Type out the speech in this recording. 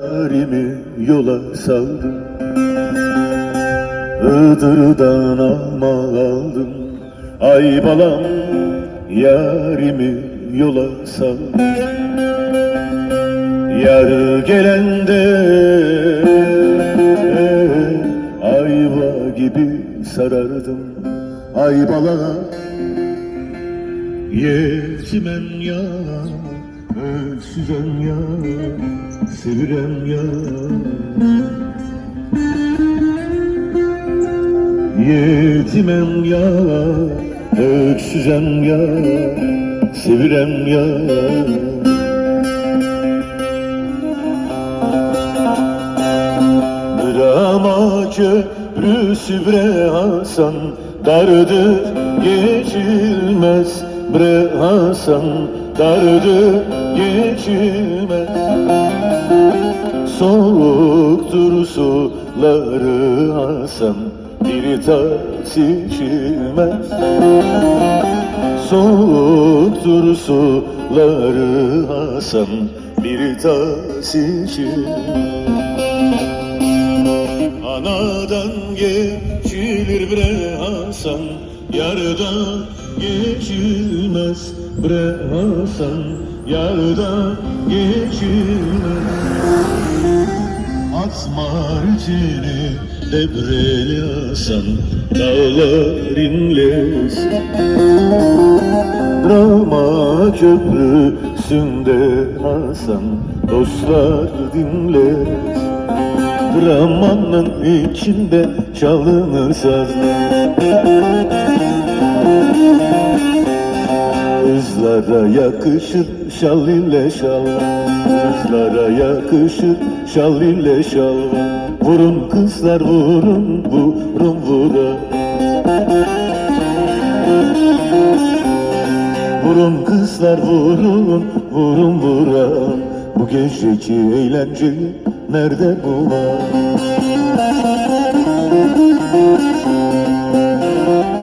Yarimi yola saldım, Iğdır'dan alma aldım. Ay balam, yarimi yola saldım. Yar gelende ayva gibi sarardım. Ay bala, yetimem ya, ölsüzem ya, sevirem ya. Yetimem ya, öksüzem ya, sevirem ya. Drama köprüsü bre Hasan, dardır geçilmez bre Hasan, dardır geçilmez. Soğuktur suları Hasan, bir tas içilmez. Soğuktur suları Hasan, bir tas içilmez. Anadan geçilir bre Hasan, yardan geçilmez bre Hasan, yardan geçilmez. Asmar çini debreli Hasan, dağlar inlesin. Drama köprüsünde Hasan, dostlar dinlesin. Dramanın içinde çalınır sazlar. Kızlara yakışır şal ile şalvar, kızlara yakışır şal ile şalvar. Vurun kızlar vurun, vurun vura. Vurun kızlar vurun, vurun vura. Bu geceki eğlenceyi nerede bular?